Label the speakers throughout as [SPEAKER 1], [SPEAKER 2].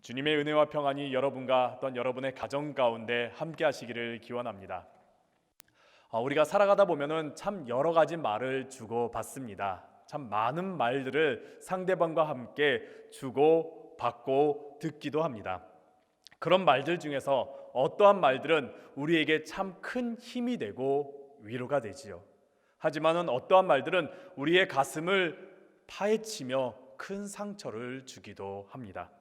[SPEAKER 1] 주님의 은혜와 평안이 여러분과 또한 여러분의 가정 가운데 함께 하시기를 기원합니다. 우리가 살아가다 보면은 참 여러 가지 말을 주고받습니다. 참 많은 말들을 상대방과 함께 주고 받고 듣기도 합니다. 그런 말들 중에서 어떠한 말들은 우리에게 참 큰 힘이 되고 위로가 되지요. 하지만은 어떠한 말들은 우리의 가슴을 파헤치며 큰 상처를 주기도 합니다.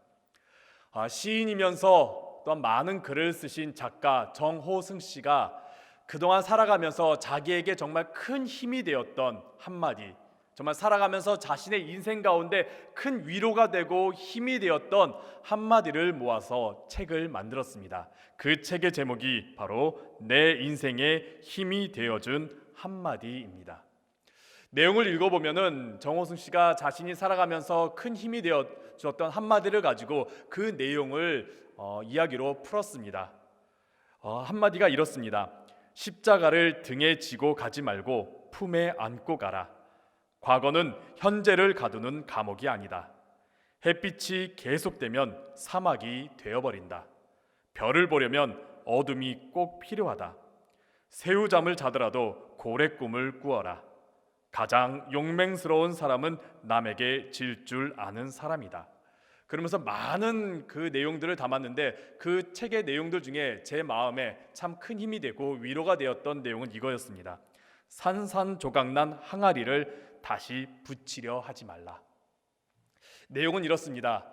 [SPEAKER 1] 시인이면서 또한 많은 글을 쓰신 작가 정호승 씨가 그동안 살아가면서 자기에게 정말 큰 힘이 되었던 한마디, 정말 살아가면서 자신의 인생 가운데 큰 위로가 되고 힘이 되었던 한마디를 모아서 책을 만들었습니다. 그 책의 제목이 바로 내 인생의 힘이 되어준 한마디입니다. 내용을 읽어보면은 정호승 씨가 자신이 살아가면서 큰 힘이 되어 주었던 한마디를 가지고 그 내용을 이야기로 풀었습니다. 한마디가 이렇습니다. 십자가를 등에 지고 가지 말고 품에 안고 가라. 과거는 현재를 가두는 감옥이 아니다. 햇빛이 계속되면 사막이 되어버린다. 별을 보려면 어둠이 꼭 필요하다. 새우잠을 자더라도 고래 꿈을 꾸어라. 가장 용맹스러운 사람은 남에게 질 줄 아는 사람이다. 그러면서 많은 그 내용들을 담았는데 그 책의 내용들 중에 제 마음에 참 큰 힘이 되고 위로가 되었던 내용은 이거였습니다. 산산조각난 항아리를 다시 붙이려 하지 말라. 내용은 이렇습니다.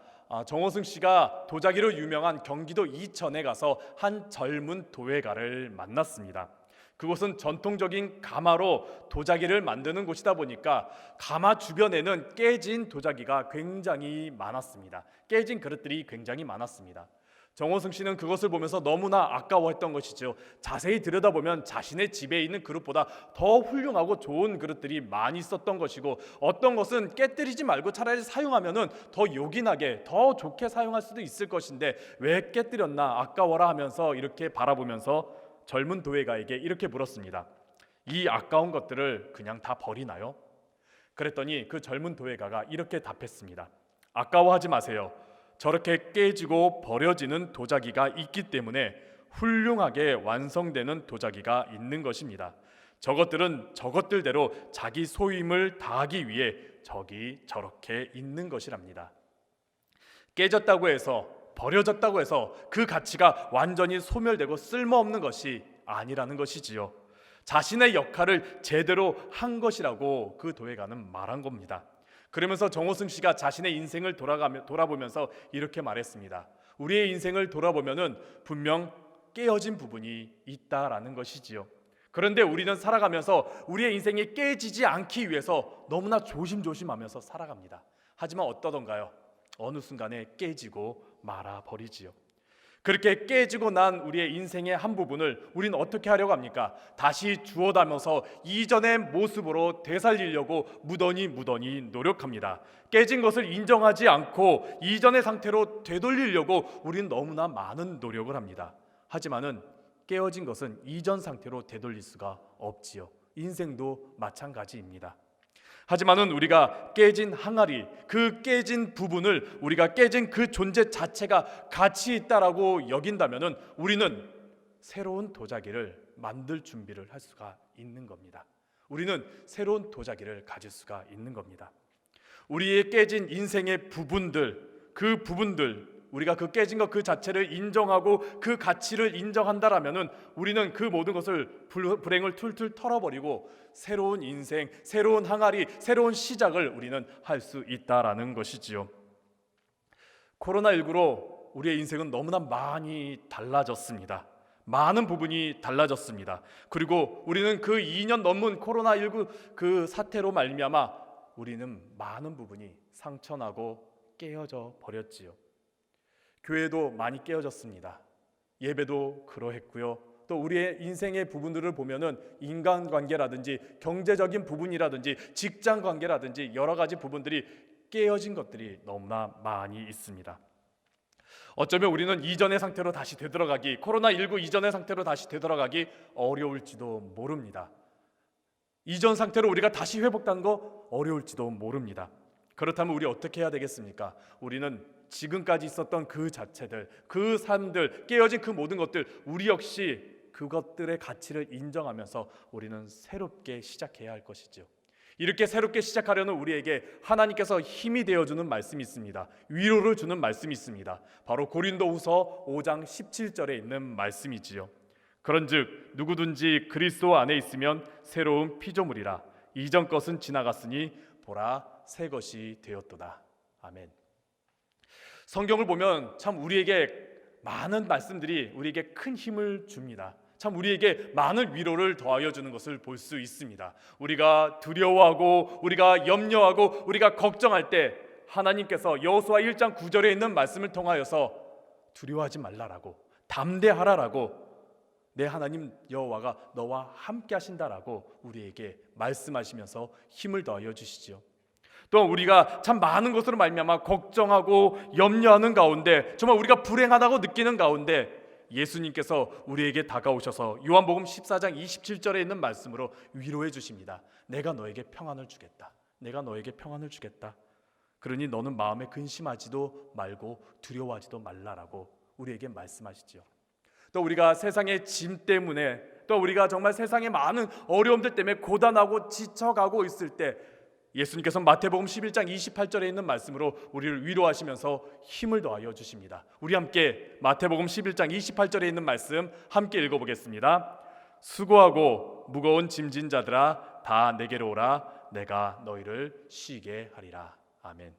[SPEAKER 1] 정호승 씨가 도자기로 유명한 경기도 이천에 가서 한 젊은 도예가를 만났습니다. 그곳은 전통적인 가마로 도자기를 만드는 곳이다 보니까 가마 주변에는 깨진 도자기가 굉장히 많았습니다. 깨진 그릇들이 굉장히 많았습니다. 정호승 씨는 그것을 보면서 너무나 아까워했던 것이죠. 자세히 들여다보면 자신의 집에 있는 그릇보다 더 훌륭하고 좋은 그릇들이 많이 있었던 것이고, 어떤 것은 깨뜨리지 말고 차라리 사용하면은 더 요긴하게 더 좋게 사용할 수도 있을 것인데 왜 깨뜨렸나 아까워라 하면서 이렇게 바라보면서 젊은 도예가에게 이렇게 물었습니다. 이 아까운 것들을 그냥 다 버리나요? 그랬더니 그 젊은 도예가가 이렇게 답했습니다. 아까워하지 마세요. 저렇게 깨지고 버려지는 도자기가 있기 때문에 훌륭하게 완성되는 도자기가 있는 것입니다. 저것들은 저것들대로 자기 소임을 다하기 위해 저기 저렇게 있는 것이랍니다. 깨졌다고 해서, 버려졌다고 해서 그 가치가 완전히 소멸되고 쓸모없는 것이 아니라는 것이지요. 자신의 역할을 제대로 한 것이라고 그 도예가는 말한 겁니다. 그러면서 정호승 씨가 자신의 인생을 돌아보면서 이렇게 말했습니다. 우리의 인생을 돌아보면은 분명 깨어진 부분이 있다라는 것이지요. 그런데 우리는 살아가면서 우리의 인생이 깨지지 않기 위해서 너무나 조심조심하면서 살아갑니다. 하지만 어떠던가요? 어느 순간에 깨지고 말아버리지요. 그렇게 깨지고 난 우리의 인생의 한 부분을 우리는 어떻게 하려고 합니까? 다시 주워 담아서 이전의 모습으로 되살리려고 무던히 노력합니다. 깨진 것을 인정하지 않고 이전의 상태로 되돌리려고 우리는 너무나 많은 노력을 합니다. 하지만은 깨어진 것은 이전 상태로 되돌릴 수가 없지요. 인생도 마찬가지입니다. 하지만은 우리가 깨진 항아리, 그 깨진 부분을, 우리가 깨진 그 존재 자체가 가치 있다라고 여긴다면은 우리는 새로운 도자기를 만들 준비를 할 수가 있는 겁니다. 우리는 새로운 도자기를 가질 수가 있는 겁니다. 우리의 깨진 인생의 부분들, 그 부분들, 우리가 그 깨진 것 그 자체를 인정하고 그 가치를 인정한다라면은 우리는 그 모든 것을 불행을 툴툴 털어버리고 새로운 인생, 새로운 항아리, 새로운 시작을 우리는 할 수 있다라는 것이지요. 코로나19로 우리의 인생은 너무나 많이 달라졌습니다. 많은 부분이 달라졌습니다. 그리고 우리는 그 2년 넘은 코로나19 그 사태로 말미암아 우리는 많은 부분이 상처나고 깨어져 버렸지요. 교회도 많이 깨어졌습니다. 예배도 그러했고요. 또 우리의 인생의 부분들을 보면은 인간관계라든지 경제적인 부분이라든지 직장 관계라든지 여러 가지 부분들이 깨어진 것들이 너무나 많이 있습니다. 어쩌면 우리는 이전의 상태로 다시 되돌아가기, 코로나19 이전의 상태로 다시 되돌아가기 어려울지도 모릅니다. 이전 상태로 우리가 다시 회복하는 거 어려울지도 모릅니다. 그렇다면 우리 어떻게 해야 되겠습니까? 우리는 지금까지 있었던 그 자체들, 그 삶들, 깨어진 그 모든 것들, 우리 역시 그것들의 가치를 인정하면서 우리는 새롭게 시작해야 할 것이지요. 이렇게 새롭게 시작하려는 우리에게 하나님께서 힘이 되어주는 말씀이 있습니다. 위로를 주는 말씀이 있습니다. 바로 고린도후서 5장 17절에 있는 말씀이지요. 그런즉 누구든지 그리스도 안에 있으면 새로운 피조물이라. 이전 것은 지나갔으니 보라 새 것이 되었도다. 아멘. 성경을 보면 참 우리에게 많은 말씀들이 우리에게 큰 힘을 줍니다. 참 우리에게 많은 위로를 더하여 주는 것을 볼 수 있습니다. 우리가 두려워하고 우리가 염려하고 우리가 걱정할 때 하나님께서 여호수아 1장 9절에 있는 말씀을 통하여서 두려워하지 말라라고, 담대하라라고, 내 하나님 여호와가 너와 함께 하신다라고 우리에게 말씀하시면서 힘을 더하여 주시지요. 또 우리가 참 많은 것으로 말미암아 걱정하고 염려하는 가운데, 정말 우리가 불행하다고 느끼는 가운데 예수님께서 우리에게 다가오셔서 요한복음 14장 27절에 있는 말씀으로 위로해 주십니다. 내가 너에게 평안을 주겠다. 내가 너에게 평안을 주겠다. 그러니 너는 마음에 근심하지도 말고 두려워하지도 말라라고 우리에게 말씀하시죠. 또 우리가 세상의 짐 때문에, 또 우리가 정말 세상의 많은 어려움들 때문에 고단하고 지쳐가고 있을 때 예수님께서 마태복음 11장 28절에 있는 말씀으로 우리를 위로하시면서 힘을 더하여 주십니다. 우리 함께 마태복음 11장 28절에 있는 말씀 함께 읽어보겠습니다. 수고하고 무거운 짐진 자들아 다 내게로 오라. 내가 너희를 쉬게 하리라. 아멘.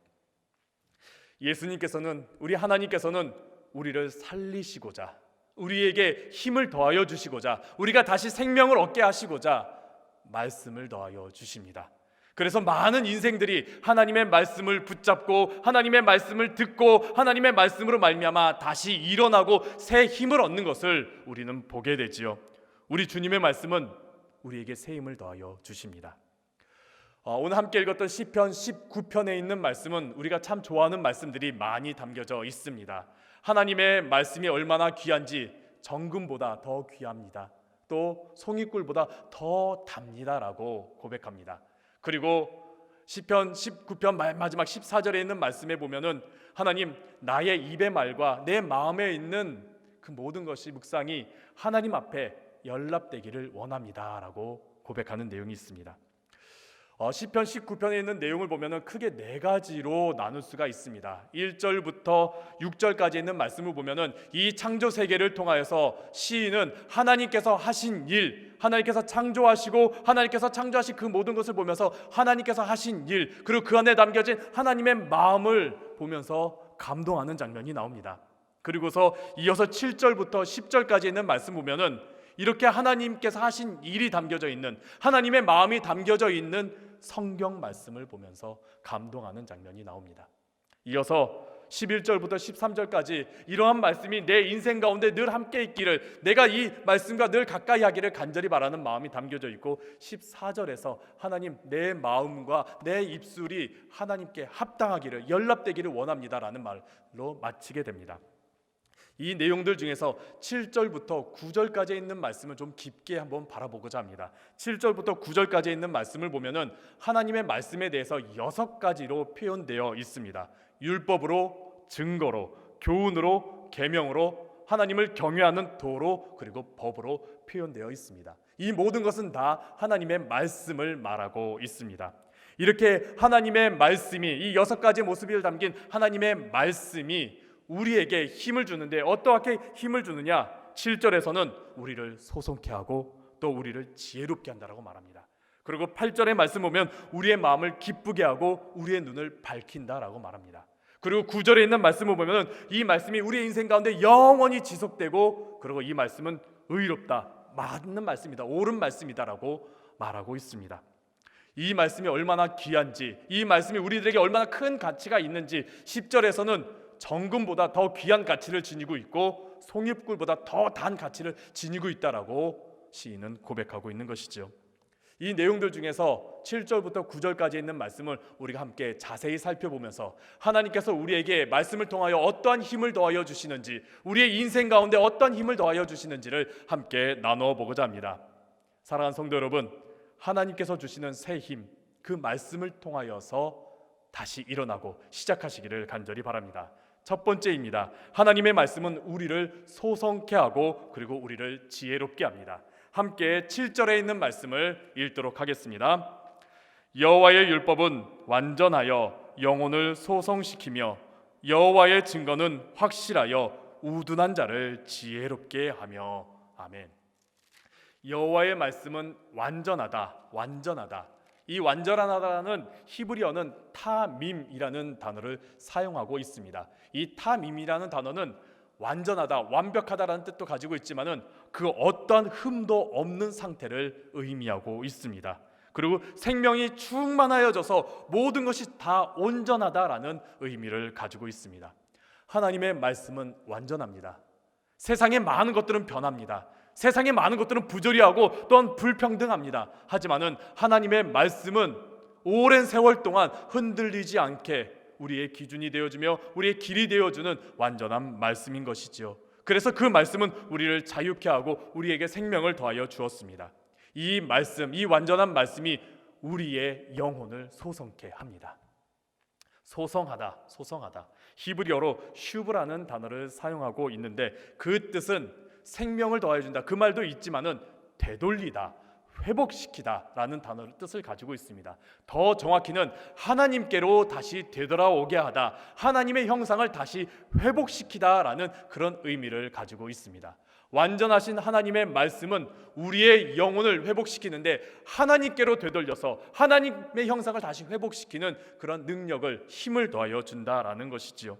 [SPEAKER 1] 예수님께서는, 우리 하나님께서는 우리를 살리시고자, 우리에게 힘을 더하여 주시고자, 우리가 다시 생명을 얻게 하시고자 말씀을 더하여 주십니다. 그래서 많은 인생들이 하나님의 말씀을 붙잡고 하나님의 말씀을 듣고 하나님의 말씀으로 말미암아 다시 일어나고 새 힘을 얻는 것을 우리는 보게 되지요. 우리 주님의 말씀은 우리에게 새 힘을 더하여 주십니다. 오늘 함께 읽었던 시편 19편에 있는 말씀은 우리가 참 좋아하는 말씀들이 많이 담겨져 있습니다. 하나님의 말씀이 얼마나 귀한지 정금보다 더 귀합니다. 또 송이꿀보다 더 답니다라고 고백합니다. 그리고 시편 19편 마지막 14절에 있는 말씀에 보면은 하나님, 나의 입의 말과 내 마음에 있는 그 모든 것이 묵상이 하나님 앞에 연락되기를 원합니다라고 고백하는 내용이 있습니다. 시편 19편에 있는 내용을 보면은 크게 네 가지로 나눌 수가 있습니다. 1절부터 6절까지 있는 말씀을 보면은 이 창조 세계를 통하여서 시인은 하나님께서 하신 일, 하나님께서 창조하시고 하나님께서 창조하신 그 모든 것을 보면서 하나님께서 하신 일, 그리고 그 안에 담겨진 하나님의 마음을 보면서 감동하는 장면이 나옵니다. 그리고서 이어서 7절부터 10절까지 있는 말씀 보면은 이렇게 하나님께서 하신 일이 담겨져 있는, 하나님의 마음이 담겨져 있는 성경 말씀을 보면서 감동하는 장면이 나옵니다. 이어서 11절부터 13절까지 이러한 말씀이 내 인생 가운데 늘 함께 있기를, 내가 이 말씀과 늘 가까이 하기를 간절히 바라는 마음이 담겨져 있고, 14절에서 하나님, 내 마음과 내 입술이 하나님께 합당하기를, 연락되기를 원합니다라는 말로 마치게 됩니다. 이 내용들 중에서 7절부터 9절까지 있는 말씀을 좀 깊게 한번 바라보고자 합니다. 7절부터 9절까지 있는 말씀을 보면은 하나님의 말씀에 대해서 6가지로 표현되어 있습니다. 율법으로, 증거로, 교훈으로, 계명으로, 하나님을 경외하는 도로, 그리고 법으로 표현되어 있습니다. 이 모든 것은 다 하나님의 말씀을 말하고 있습니다. 이렇게 하나님의 말씀이, 이 6가지 모습을 담긴 하나님의 말씀이 우리에게 힘을 주는데 어떻게 힘을 주느냐? 7절에서는 우리를 소송케 하고 또 우리를 지혜롭게 한다라고 말합니다. 그리고 8절의 말씀 보면 우리의 마음을 기쁘게 하고 우리의 눈을 밝힌다라고 말합니다. 그리고 9절에 있는 말씀을 보면 이 말씀이 우리의 인생 가운데 영원히 지속되고, 그리고 이 말씀은 의롭다, 맞는 말씀이다, 옳은 말씀이다라고 말하고 있습니다. 이 말씀이 얼마나 귀한지, 이 말씀이 우리들에게 얼마나 큰 가치가 있는지 10절에서는 정금보다 더 귀한 가치를 지니고 있고 송이꿀보다 더 단 가치를 지니고 있다라고 시인은 고백하고 있는 것이죠. 이 내용들 중에서 7절부터 9절까지 있는 말씀을 우리가 함께 자세히 살펴보면서 하나님께서 우리에게 말씀을 통하여 어떠한 힘을 더하여 주시는지, 우리의 인생 가운데 어떠한 힘을 더하여 주시는지를 함께 나누어 보고자 합니다. 사랑하는 성도 여러분, 하나님께서 주시는 새 힘, 그 말씀을 통하여서 다시 일어나고 시작하시기를 간절히 바랍니다. 첫 번째입니다. 하나님의 말씀은 우리를 소성케 하고 그리고 우리를 지혜롭게 합니다. 함께 7절에 있는 말씀을 읽도록 하겠습니다. 여호와의 율법은 완전하여 영혼을 소성시키며 여호와의 증거는 확실하여 우둔한 자를 지혜롭게 하며. 아멘. 여호와의 말씀은 완전하다, 완전하다. 이 완전하다는 히브리어는 타밈이라는 단어를 사용하고 있습니다. 이 타밈이라는 단어는 완전하다, 완벽하다라는 뜻도 가지고 있지만은 그 어떠한 흠도 없는 상태를 의미하고 있습니다. 그리고 생명이 충만하여져서 모든 것이 다 온전하다라는 의미를 가지고 있습니다. 하나님의 말씀은 완전합니다. 세상의 많은 것들은 변합니다. 세상의 많은 것들은 부조리하고 또한 불평등합니다. 하지만은 하나님의 말씀은 오랜 세월 동안 흔들리지 않게 우리의 기준이 되어주며 우리의 길이 되어주는 완전한 말씀인 것이지요. 그래서 그 말씀은 우리를 자유케 하고 우리에게 생명을 더하여 주었습니다. 이 말씀, 이 완전한 말씀이 우리의 영혼을 소성케 합니다. 소성하다, 소성하다. 히브리어로 슈브라는 단어를 사용하고 있는데 그 뜻은 생명을 더하여 준다. 그 말도 있지만은 되돌리다, 회복시키다 라는 단어의 뜻을 가지고 있습니다. 더 정확히는 하나님께로 다시 되돌아오게 하다, 하나님의 형상을 다시 회복시키다 라는 그런 의미를 가지고 있습니다. 완전하신 하나님의 말씀은 우리의 영혼을 회복시키는데 하나님께로 되돌려서 하나님의 형상을 다시 회복시키는 그런 능력을, 힘을 더하여 준다라는 것이지요.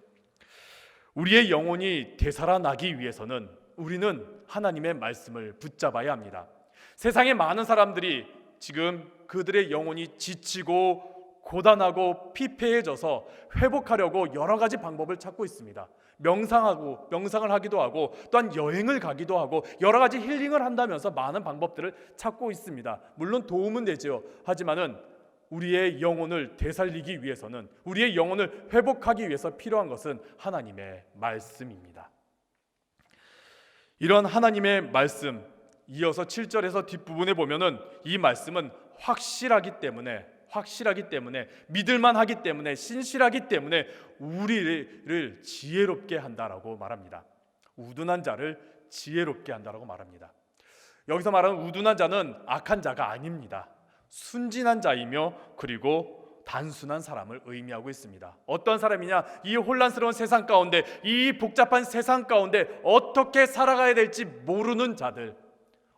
[SPEAKER 1] 우리의 영혼이 되살아나기 위해서는 우리는 하나님의 말씀을 붙잡아야 합니다. 세상에 많은 사람들이 지금 그들의 영혼이 지치고 고단하고 피폐해져서 회복하려고 여러 가지 방법을 찾고 있습니다. 명상을 하기도 하고 또한 여행을 가기도 하고 여러 가지 힐링을 한다면서 많은 방법들을 찾고 있습니다. 물론 도움은 되죠. 하지만은 우리의 영혼을 되살리기 위해서는, 우리의 영혼을 회복하기 위해서 필요한 것은 하나님의 말씀입니다. 이런 하나님의 말씀, 이어서 7절에서 뒷부분에 보면은 이 말씀은 확실하기 때문에 믿을만하기 때문에 신실하기 때문에 우리를 지혜롭게 한다라고 말합니다. 우둔한 자를 지혜롭게 한다라고 말합니다. 여기서 말하는 우둔한 자는 악한 자가 아닙니다. 순진한 자이며 그리고 단순한 사람을 의미하고 있습니다. 어떤 사람이냐? 이 혼란스러운 세상 가운데, 이 복잡한 세상 가운데 어떻게 살아가야 될지 모르는 자들,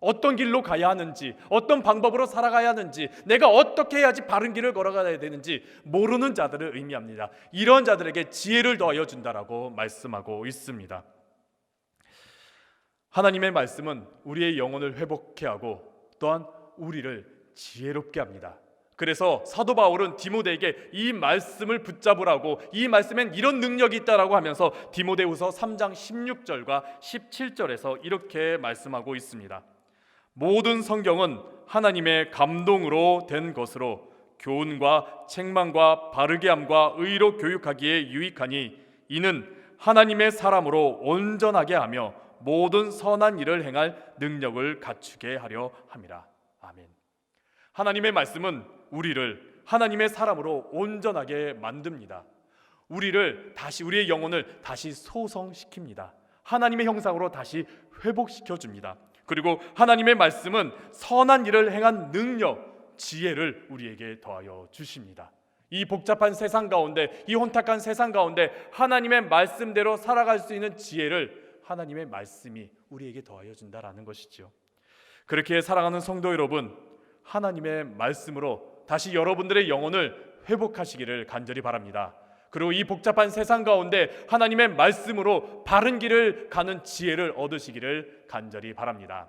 [SPEAKER 1] 어떤 길로 가야 하는지, 어떤 방법으로 살아가야 하는지, 내가 어떻게 해야지 바른 길을 걸어가야 되는지 모르는 자들을 의미합니다. 이런 자들에게 지혜를 더하여 준다라고 말씀하고 있습니다. 하나님의 말씀은 우리의 영혼을 회복케 하고 또한 우리를 지혜롭게 합니다. 그래서 사도 바울은 디모데에게 이 말씀을 붙잡으라고, 이 말씀엔 이런 능력이 있다라고 하면서 디모데후서 3장 16절과 17절에서 이렇게 말씀하고 있습니다. 모든 성경은 하나님의 감동으로 된 것으로 교훈과 책망과 바르게 함과 의로 교육하기에 유익하니 이는 하나님의 사람으로 온전하게 하며 모든 선한 일을 행할 능력을 갖추게 하려 함이라. 아멘. 하나님의 말씀은 우리를 하나님의 사람으로 온전하게 만듭니다. 우리의 영혼을 다시 소성시킵니다. 하나님의 형상으로 다시 회복시켜 줍니다. 그리고 하나님의 말씀은 선한 일을 행한 능력, 지혜를 우리에게 더하여 주십니다. 이 복잡한 세상 가운데, 이 혼탁한 세상 가운데 하나님의 말씀대로 살아갈 수 있는 지혜를 하나님의 말씀이 우리에게 더하여 준다라는 것이죠. 그렇게 살아가는 성도 여러분, 하나님의 말씀으로 다시 여러분들의 영혼을 회복하시기를 간절히 바랍니다. 그리고 이 복잡한 세상 가운데 하나님의 말씀으로 바른 길을 가는 지혜를 얻으시기를 간절히 바랍니다.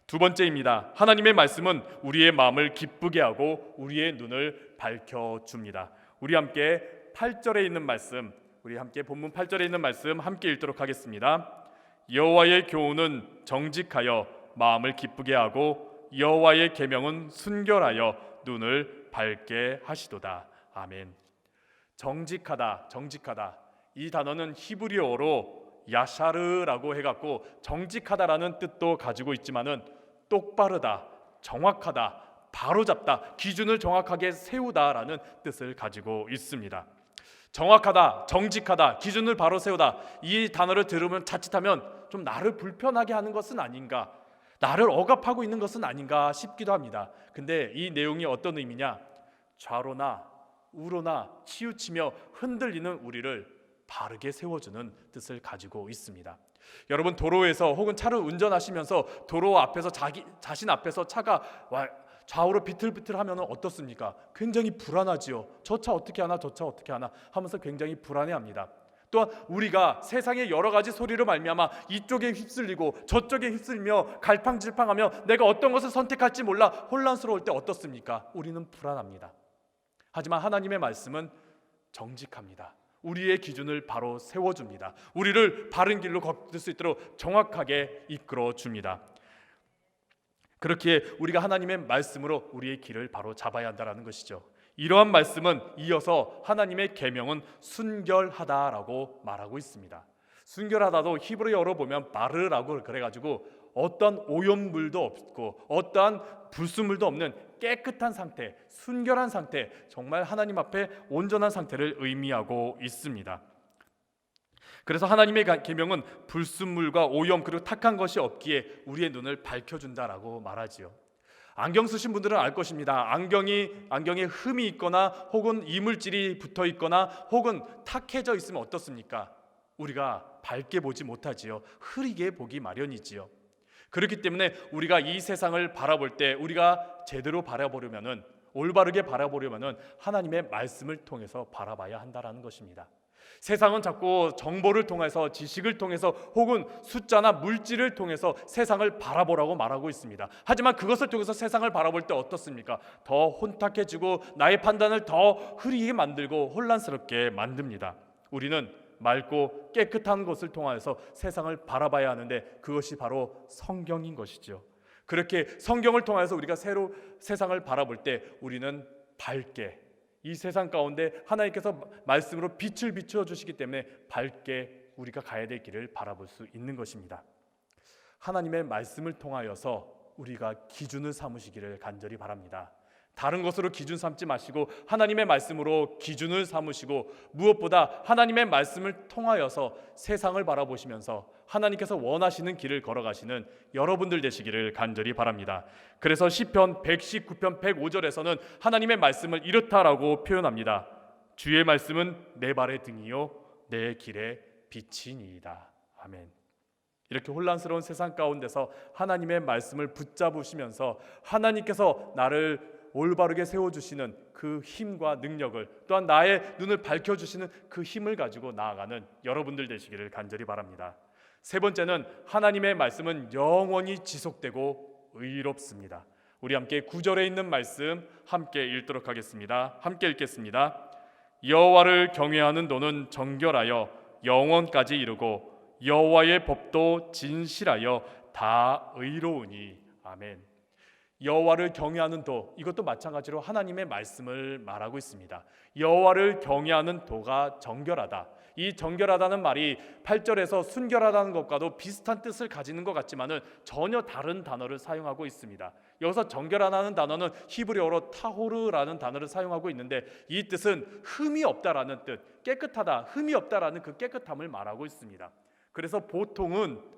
[SPEAKER 1] 두 번째입니다. 하나님의 말씀은 우리의 마음을 기쁘게 하고 우리의 눈을 밝혀줍니다. 우리 함께 8절에 있는 말씀, 우리 함께 본문 8절에 있는 말씀 함께 읽도록 하겠습니다. 여호와의 교훈은 정직하여 마음을 기쁘게 하고 여호와의 계명은 순결하여 눈을 밝게 하시도다. 아멘. 정직하다. 이 단어는 히브리어로 야샤르라고 해갖고 정직하다라는 뜻도 가지고 있지만은 똑바르다, 정확하다, 바로잡다, 기준을 정확하게 세우다라는 뜻을 가지고 있습니다. 정확하다, 정직하다, 기준을 바로 세우다, 이 단어를 들으면 자칫하면 좀 나를 불편하게 하는 것은 아닌가, 나를 억압하고 있는 것은 아닌가 싶기도 합니다. 근데 이 내용이 어떤 의미냐? 좌로나 우로나 치우치며 흔들리는 우리를 바르게 세워주는 뜻을 가지고 있습니다. 여러분, 도로에서 혹은 차를 운전하시면서 도로 앞에서 자신 앞에서 차가 좌우로 비틀비틀 하면 어떻습니까? 굉장히 불안하지요. 저 차 어떻게 하나, 저 차 어떻게 하나 하면서 굉장히 불안해합니다. 또한 우리가 세상의 여러 가지 소리로 말미암아 이쪽에 휩쓸리고 저쪽에 휩쓸며 갈팡질팡하며 내가 어떤 것을 선택할지 몰라 혼란스러울 때 어떻습니까? 우리는 불안합니다. 하지만 하나님의 말씀은 정직합니다. 우리의 기준을 바로 세워줍니다. 우리를 바른 길로 걷을 수 있도록 정확하게 이끌어줍니다. 그렇게 우리가 하나님의 말씀으로 우리의 길을 바로 잡아야 한다는 것이죠. 이러한 말씀은 이어서 하나님의 계명은 순결하다라고 말하고 있습니다. 순결하다도 히브리어로 보면 바르라고 그래가지고 어떤 오염물도 없고 어떠한 불순물도 없는 깨끗한 상태, 순결한 상태, 정말 하나님 앞에 온전한 상태를 의미하고 있습니다. 그래서 하나님의 계명은 불순물과 오염 그리고 탁한 것이 없기에 우리의 눈을 밝혀준다라고 말하지요. 안경 쓰신 분들은 알 것입니다. 안경에 흠이 있거나 혹은 이물질이 붙어 있거나 혹은 탁해져 있으면 어떻습니까? 우리가 밝게 보지 못하지요. 흐리게 보기 마련이지요. 그렇기 때문에 우리가 이 세상을 바라볼 때 우리가 제대로 바라보려면은, 올바르게 바라보려면은 하나님의 말씀을 통해서 바라봐야 한다라는 것입니다. 세상은 자꾸 정보를 통해서, 지식을 통해서 혹은 숫자나 물질을 통해서 세상을 바라보라고 말하고 있습니다. 하지만 그것을 통해서 세상을 바라볼 때 어떻습니까? 더 혼탁해지고 나의 판단을 더 흐리게 만들고 혼란스럽게 만듭니다. 우리는 맑고 깨끗한 것을 통하여서 세상을 바라봐야 하는데 그것이 바로 성경인 것이죠. 그렇게 성경을 통해서 우리가 세상을 바라볼 때 우리는 밝게, 이 세상 가운데 하나님께서 말씀으로 빛을 비추어 주시기 때문에 밝게 우리가 가야 될 길을 바라볼 수 있는 것입니다. 하나님의 말씀을 통하여서 우리가 기준을 삼으시기를 간절히 바랍니다. 다른 것으로 기준 삼지 마시고 하나님의 말씀으로 기준을 삼으시고, 무엇보다 하나님의 말씀을 통하여서 세상을 바라보시면서 하나님께서 원하시는 길을 걸어가시는 여러분들 되시기를 간절히 바랍니다. 그래서 시편 119편 105절에서는 하나님의 말씀을 이렇다라고 표현합니다. 주의 말씀은 내 발의 등이요 내 길의 빛이니이다. 아멘. 이렇게 혼란스러운 세상 가운데서 하나님의 말씀을 붙잡으시면서 하나님께서 나를 올바르게 세워주시는 그 힘과 능력을, 또한 나의 눈을 밝혀주시는 그 힘을 가지고 나아가는 여러분들 되시기를 간절히 바랍니다. 세 번째는 하나님의 말씀은 영원히 지속되고 의롭습니다. 우리 함께 9절에 있는 말씀 함께 읽도록 하겠습니다. 함께 읽겠습니다. 여호와를 경외하는 도는 정결하여 영원까지 이르고 여호와의 법도 진실하여 다 의로우니. 아멘. 여호와를 경외하는 도, 이것도 마찬가지로 하나님의 말씀을 말하고 있습니다. 여호와를 경외하는 도가 정결하다. 이 정결하다는 말이 8절에서 순결하다는 것과도 비슷한 뜻을 가지는 것 같지만은 전혀 다른 단어를 사용하고 있습니다. 여기서 정결하다는 단어는 히브리어로 타호르라는 단어를 사용하고 있는데 이 뜻은 흠이 없다라는 뜻, 깨끗하다, 흠이 없다라는 그 깨끗함을 말하고 있습니다. 그래서 보통은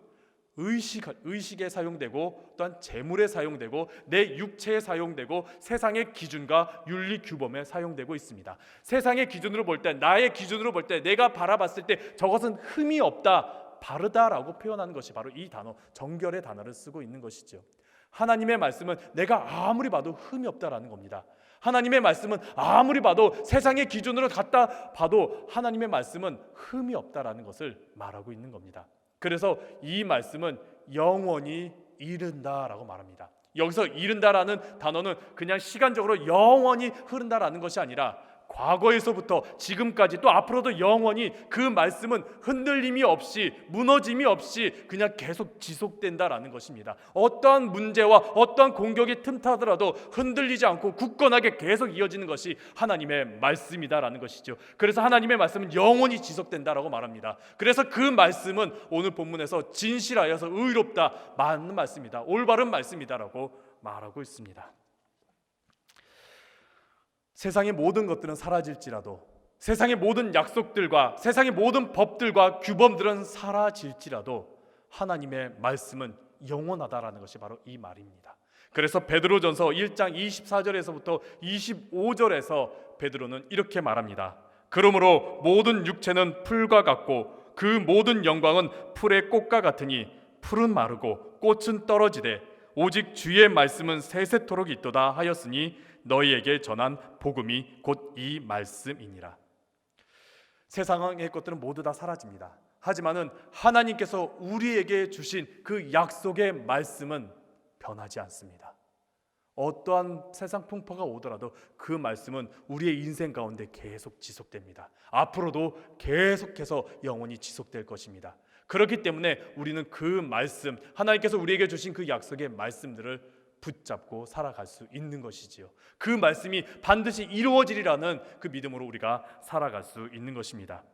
[SPEAKER 1] 의식에 사용되고 또한 재물에 사용되고 내 육체에 사용되고 세상의 기준과 윤리 규범에 사용되고 있습니다. 세상의 기준으로 볼 때, 나의 기준으로 볼 때, 내가 바라봤을 때 저것은 흠이 없다, 바르다라고 표현하는 것이 바로 이 단어, 정결의 단어를 쓰고 있는 것이죠. 하나님의 말씀은 내가 아무리 봐도 흠이 없다라는 겁니다. 하나님의 말씀은 아무리 봐도 세상의 기준으로 갖다 봐도 하나님의 말씀은 흠이 없다라는 것을 말하고 있는 겁니다. 그래서 이 말씀은 영원히 이른다라고 말합니다. 여기서 이른다라는 단어는 그냥 시간적으로 영원히 흐른다라는 것이 아니라 과거에서부터 지금까지 또 앞으로도 영원히 그 말씀은 흔들림이 없이, 무너짐이 없이 그냥 계속 지속된다라는 것입니다. 어떠한 문제와 어떠한 공격이 틈타더라도 흔들리지 않고 굳건하게 계속 이어지는 것이 하나님의 말씀이다라는 것이죠. 그래서 하나님의 말씀은 영원히 지속된다라고 말합니다. 그래서 그 말씀은 오늘 본문에서 진실하여서 의롭다, 맞는 말씀이다, 올바른 말씀이다라고 말하고 있습니다. 세상의 모든 것들은 사라질지라도, 세상의 모든 약속들과 세상의 모든 법들과 규범들은 사라질지라도 하나님의 말씀은 영원하다라는 것이 바로 이 말입니다. 그래서 베드로전서 1장 24절에서부터 25절에서 베드로는 이렇게 말합니다. 그러므로 모든 육체는 풀과 같고 그 모든 영광은 풀의 꽃과 같으니 풀은 마르고 꽃은 떨어지되 오직 주의 말씀은 세세토록 있도다 하였으니 너희에게 전한 복음이 곧 이 말씀이니라. 세상의 것들은 모두 다 사라집니다. 하지만은 하나님께서 우리에게 주신 그 약속의 말씀은 변하지 않습니다. 어떠한 세상 풍파가 오더라도 그 말씀은 우리의 인생 가운데 계속 지속됩니다. 앞으로도 계속해서 영원히 지속될 것입니다. 그렇기 때문에 우리는 그 말씀, 하나님께서 우리에게 주신 그 약속의 말씀들을 붙잡고 살아갈 수 있는 것이지요. 그 말씀이 반드시 이루어지리라는 그 믿음으로 우리가 살아갈 수 있는 것입니다.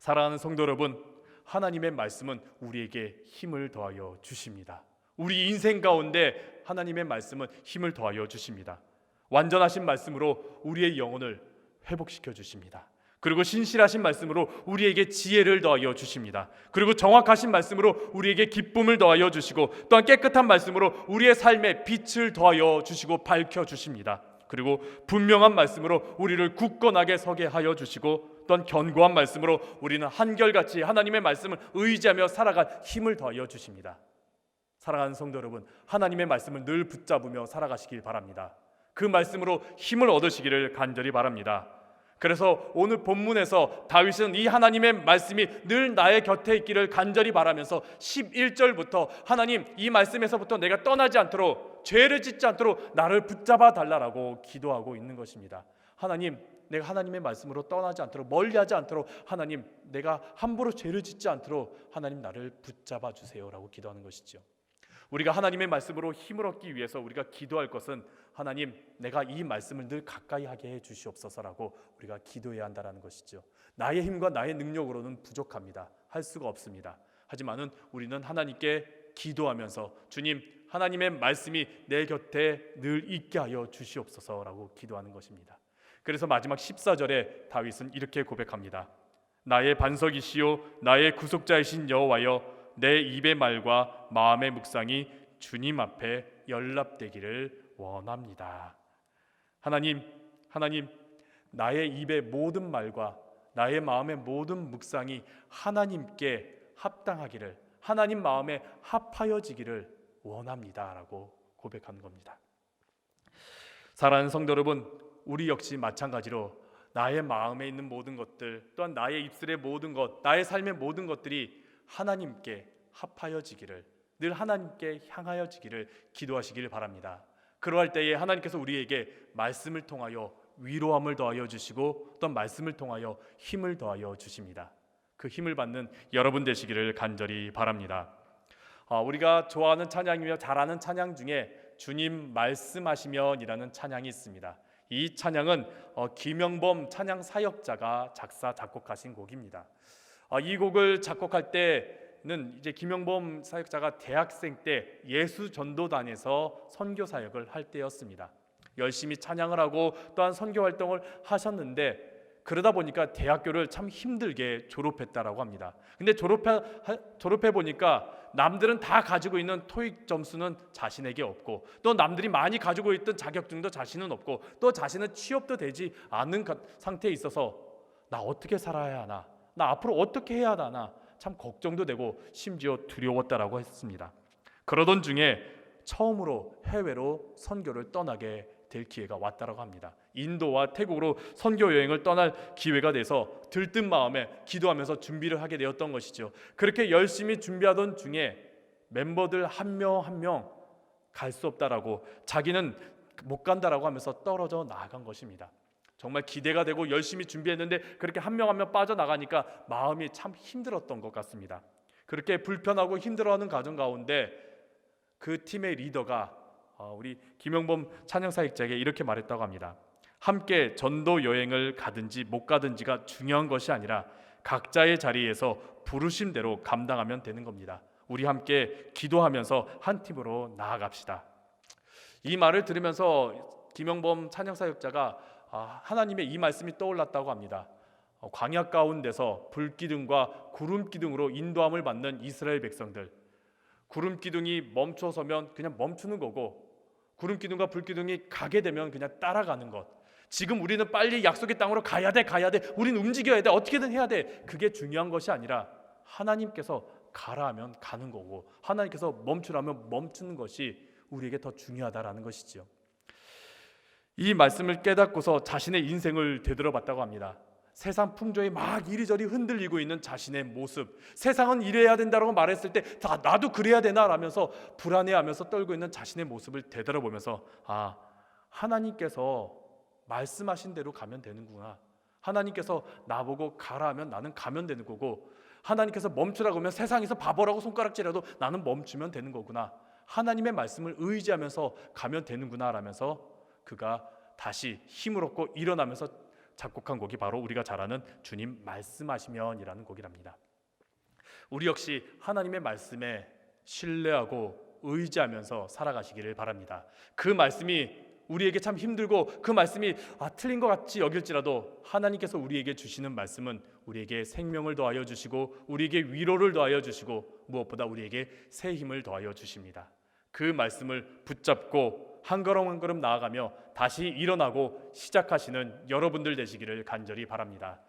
[SPEAKER 1] 사랑하는 성도 여러분, 하나님의 말씀은 우리에게 힘을 더하여 주십니다. 우리 인생 가운데 하나님의 말씀은 힘을 더하여 주십니다. 완전하신 말씀으로 우리의 영혼을 회복시켜 주십니다. 그리고 신실하신 말씀으로 우리에게 지혜를 더하여 주십니다. 그리고 정확하신 말씀으로 우리에게 기쁨을 더하여 주시고, 또한 깨끗한 말씀으로 우리의 삶에 빛을 더하여 주시고 밝혀 주십니다. 그리고 분명한 말씀으로 우리를 굳건하게 서게 하여 주시고, 또한 견고한 말씀으로 우리는 한결같이 하나님의 말씀을 의지하며 살아갈 힘을 더하여 주십니다. 사랑하는 성도 여러분, 하나님의 말씀을 늘 붙잡으며 살아가시길 바랍니다. 그 말씀으로 힘을 얻으시기를 간절히 바랍니다. 그래서 오늘 본문에서 다윗은 이 하나님의 말씀이 늘 나의 곁에 있기를 간절히 바라면서 11절부터 하나님, 이 말씀에서부터 내가 떠나지 않도록, 죄를 짓지 않도록 나를 붙잡아 달라라고 기도하고 있는 것입니다. 하나님, 내가 하나님의 말씀으로 떠나지 않도록, 멀리하지 않도록, 하나님, 내가 함부로 죄를 짓지 않도록 하나님 나를 붙잡아 주세요라고 기도하는 것이죠. 우리가 하나님의 말씀으로 힘을 얻기 위해서 우리가 기도할 것은, 하나님, 내가 이 말씀을 늘 가까이 하게 해 주시옵소서라고 우리가 기도해야 한다는 것이죠. 나의 힘과 나의 능력으로는 부족합니다. 할 수가 없습니다. 하지만은 우리는 하나님께 기도하면서, 주님, 하나님의 말씀이 내 곁에 늘 있게 하여 주시옵소서라고 기도하는 것입니다. 그래서 마지막 14절에 다윗은 이렇게 고백합니다. 나의 반석이시요 나의 구속자이신 여호와여, 내 입의 말과 마음의 묵상이 주님 앞에 연락되기를 원합니다. 하나님, 나의 입의 모든 말과 나의 마음의 모든 묵상이 하나님께 합당하기를, 하나님 마음에 합하여지기를 원합니다라고 고백하는 겁니다. 사랑하는 성도 여러분, 우리 역시 마찬가지로 나의 마음에 있는 모든 것들, 또한 나의 입술의 모든 것, 나의 삶의 모든 것들이 하나님께 합하여지기를, 늘 하나님께 향하여지기를 기도하시기를 바랍니다. 그러할 때에 하나님께서 우리에게 말씀을 통하여 위로함을 더하여 주시고, 또 말씀을 통하여 힘을 더하여 주십니다. 그 힘을 받는 여러분 되시기를 간절히 바랍니다. 우리가 좋아하는 찬양이며 잘하는 찬양 중에 주님 말씀하시면이라는 찬양이 있습니다. 이 찬양은 김영범 찬양 사역자가 작사 작곡하신 곡입니다. 이 곡을 작곡할 때는 이제 김영범 사역자가 대학생 때 예수전도단에서 선교 사역을 할 때였습니다. 열심히 찬양을 하고 또한 선교 활동을 하셨는데, 그러다 보니까 대학교를 참 힘들게 졸업했다라고 합니다. 근데 졸업해 보니까 남들은 다 가지고 있는 토익 점수는 자신에게 없고, 또 남들이 많이 가지고 있던 자격증도 자신은 없고, 또 자신은 취업도 되지 않은 상태에 있어서 나 어떻게 살아야 하나, 나 앞으로 어떻게 해야 하나 참 걱정도 되고 심지어 두려웠다라고 했습니다. 그러던 중에 처음으로 해외로 선교를 떠나게 될 기회가 왔다라고 합니다. 인도와 태국으로 선교 여행을 떠날 기회가 돼서 들뜬 마음에 기도하면서 준비를 하게 되었던 것이죠. 그렇게 열심히 준비하던 중에 멤버들 한 명 한 명 갈 수 없다라고, 자기는 못 간다라고 하면서 떨어져 나간 것입니다. 정말 기대가 되고 열심히 준비했는데 그렇게 한 명 한 명 빠져나가니까 마음이 참 힘들었던 것 같습니다. 그렇게 불편하고 힘들어하는 가정 가운데 그 팀의 리더가 우리 김영범 찬양사역자에게 이렇게 말했다고 합니다. 함께 전도 여행을 가든지 못 가든지가 중요한 것이 아니라 각자의 자리에서 부르심대로 감당하면 되는 겁니다. 우리 함께 기도하면서 한 팀으로 나아갑시다. 이 말을 들으면서 김영범 찬양사역자가 하나님의 이 말씀이 떠올랐다고 합니다. 광야 가운데서 불기둥과 구름기둥으로 인도함을 받는 이스라엘 백성들, 구름기둥이 멈춰서면 그냥 멈추는 거고 구름기둥과 불기둥이 가게 되면 그냥 따라가는 것. 지금 우리는 빨리 약속의 땅으로 가야 돼. 우린 움직여야 돼. 어떻게든 해야 돼. 그게 중요한 것이 아니라 하나님께서 가라 하면 가는 거고 하나님께서 멈추라면 멈추는 것이 우리에게 더 중요하다라는 것이죠. 이 말씀을 깨닫고서 자신의 인생을 되돌아봤다고 합니다. 세상 풍조에 막 이리저리 흔들리고 있는 자신의 모습, 세상은 이래야 된다고 말했을 때 나도 그래야 되나 라면서 불안해하면서 떨고 있는 자신의 모습을 되돌아보면서 하나님께서 말씀하신 대로 가면 되는구나. 하나님께서 나보고 가라 하면 나는 가면 되는 거고 하나님께서 멈추라고 하면 세상에서 바보라고 손가락질해도 나는 멈추면 되는 거구나. 하나님의 말씀을 의지하면서 가면 되는구나 라면서 그가 다시 힘을 얻고 일어나면서 작곡한 곡이 바로 우리가 잘 아는 주님 말씀하시면이라는 곡이랍니다. 우리 역시 하나님의 말씀에 신뢰하고 의지하면서 살아가시기를 바랍니다. 그 말씀이 우리에게 참 힘들고 그 말씀이 틀린 것 같이 여길지라도 하나님께서 우리에게 주시는 말씀은 우리에게 생명을 더하여 주시고 우리에게 위로를 더하여 주시고 무엇보다 우리에게 새 힘을 더하여 주십니다. 그 말씀을 붙잡고 한 걸음 한 걸음 나아가며 다시 일어나고 시작하시는 여러분들 되시기를 간절히 바랍니다.